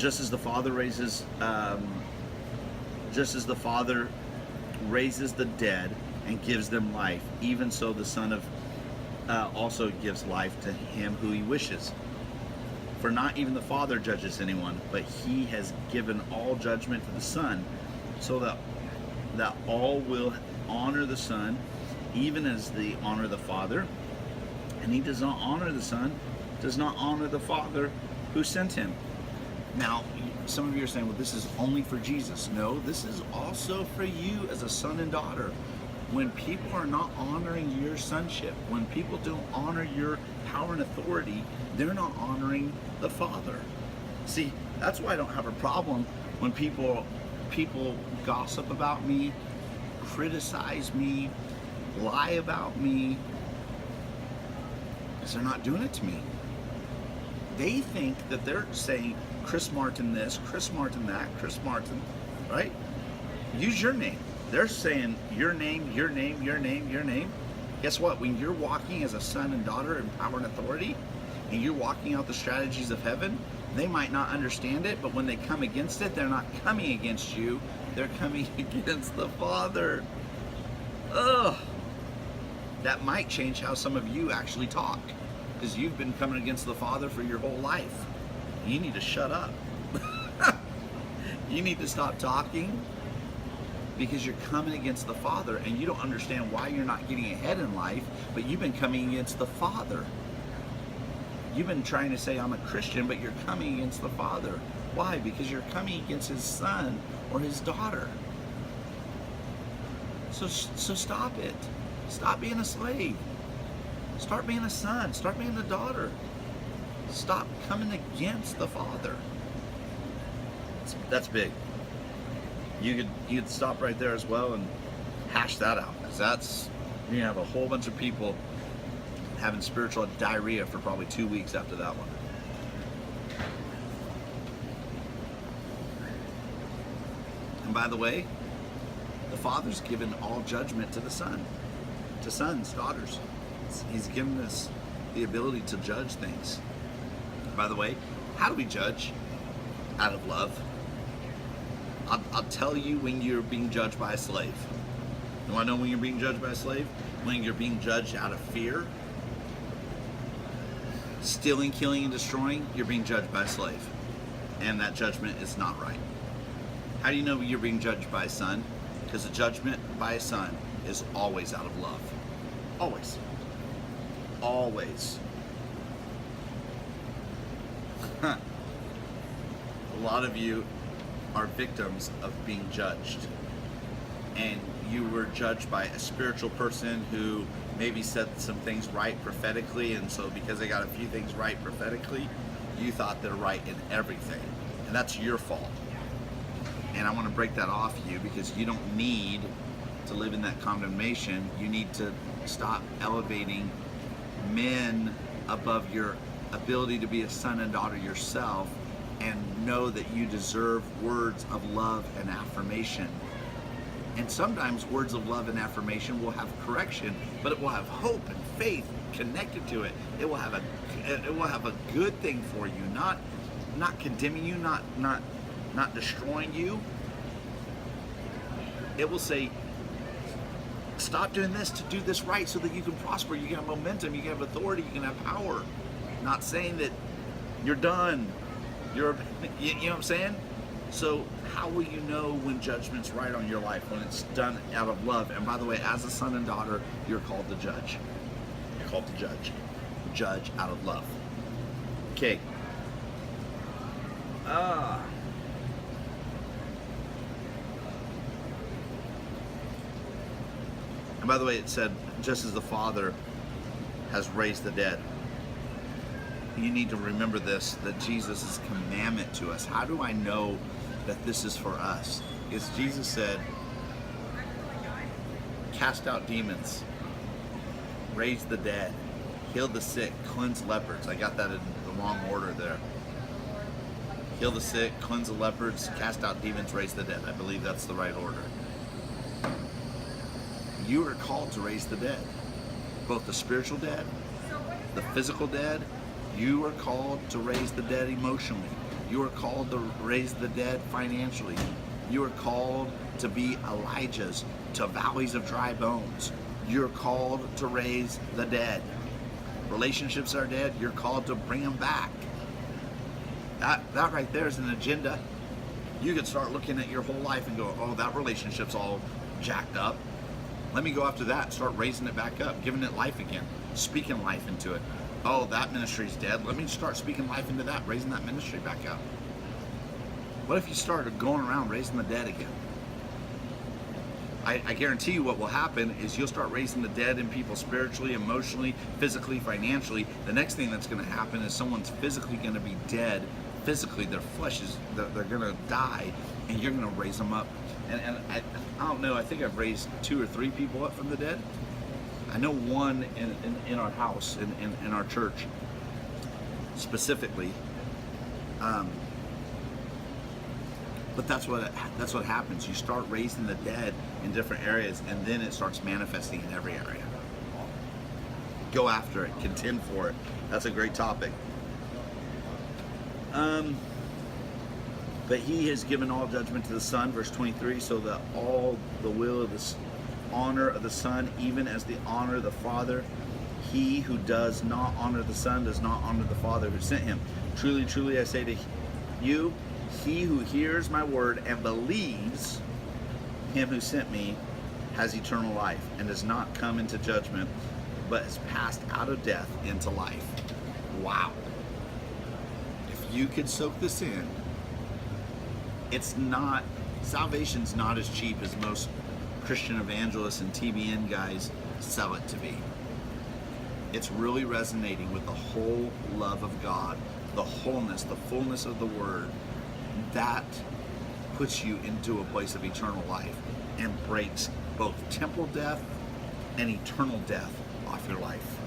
just as the Father raises, just as the Father raises the dead and gives them life, even so the Son of also gives life to him who he wishes. For not even the Father judges anyone, but he has given all judgment to the Son, so that all will honor the Son, even as they honor the Father. And he does not honor the Son, does not honor the Father who sent him. Now, some of you are saying, well, this is only for Jesus. No, this is also for you as a son and daughter. When people are not honoring your sonship, when people don't honor your power and authority, they're not honoring the Father. See, that's why I don't have a problem when people gossip about me, criticize me, lie about me, because they're not doing it to me. They think that they're saying Chris Martin this, Chris Martin that, Chris Martin, right? Use your name. They're saying your name, your name, your name, your name. Guess what? When you're walking as a son and daughter in power and authority, and you're walking out the strategies of heaven, they might not understand it, but when they come against it, they're not coming against you, they're coming against the Father. Ugh. That might change how some of you actually talk, because you've been coming against the Father for your whole life. You need to shut up. You need to stop talking, because you're coming against the Father and you don't understand why you're not getting ahead in life, but you've been coming against the Father. You've been trying to say, I'm a Christian, but you're coming against the Father. Why? Because you're coming against his son or his daughter. So stop it. Stop being a slave. Start being a son. Start being a daughter. Stop coming against the Father. That's big. You could stop right there as well and hash that out, because that's, you have a whole bunch of people having spiritual diarrhea for probably 2 weeks after that one. And by the way, the Father's given all judgment to the Son, to sons, daughters. He's given us the ability to judge things. By the way, how do we judge? Out of love. I'll tell you when you're being judged by a slave. You want to know when you're being judged by a slave? When you're being judged out of fear, stealing, killing, and destroying, you're being judged by a slave. And that judgment is not right. How do you know you're being judged by a son? Because the judgment by a son is always out of love. Always. Always. A lot of you are victims of being judged, and you were judged by a spiritual person who maybe said some things right prophetically, and so because they got a few things right prophetically, you thought they're right in everything, and that's your fault. And I want to break that off you, because you don't need to live in that condemnation. You need to stop elevating men above your ability to be a son and daughter yourself, and know that you deserve words of love and affirmation. And sometimes words of love and affirmation will have correction, but it will have hope and faith connected to it. It will have a good thing for you, not condemning you, not destroying you. It will say, stop doing this to do this right so that you can prosper, you can have momentum, you can have authority, you can have power. Not saying that you're done. You know what I'm saying? So how will you know when judgment's right on your life? When it's done out of love. And by the way, as a son and daughter, you're called to judge. You're called to judge. Judge out of love. Okay. And by the way, it said, just as the Father has raised the dead. You need to remember this, that Jesus' commandment to us. How do I know that this is for us? Is Jesus said, cast out demons, raise the dead, heal the sick, cleanse leopards. I got that in the wrong order there. Heal the sick, cleanse the leopards, cast out demons, raise the dead. I believe that's the right order. You are called to raise the dead, both the spiritual dead, the physical dead. You are called to raise the dead emotionally. You are called to raise the dead financially. You are called to be Elijahs to valleys of dry bones. You're called to raise the dead. Relationships are dead. You're called to bring them back. That right there is an agenda. You could start looking at your whole life and go, oh, that relationship's all jacked up. Let me go after that and start raising it back up, giving it life again, speaking life into it. Oh, that ministry's dead. Let me start speaking life into that, raising that ministry back up. What if you started going around raising the dead again? I guarantee you what will happen is you'll start raising the dead in people spiritually, emotionally, physically, financially. The next thing that's going to happen is someone's physically going to be dead. Physically, their flesh is, they're going to die, and you're going to raise them up. And I don't know, I think I've raised 2 or 3 people up from the dead. I know one in our house, in our church, specifically. But that's what happens. You start raising the dead in different areas, and then it starts manifesting in every area. Go after it. Contend for it. That's a great topic. But he has given all judgment to the Son, verse 23, so that all the will of the honor of the Son, even as the honor of the Father, he who does not honor the Son does not honor the Father who sent him. Truly, truly, I say to you, he who hears my word and believes him who sent me has eternal life and does not come into judgment, but is passed out of death into life. Wow. If you could soak this in, salvation's not as cheap as most Christian evangelists and TBN guys sell it to be. It's really resonating with the whole love of God, the wholeness, the fullness of the Word. That puts you into a place of eternal life and breaks both temporal death and eternal death off your life.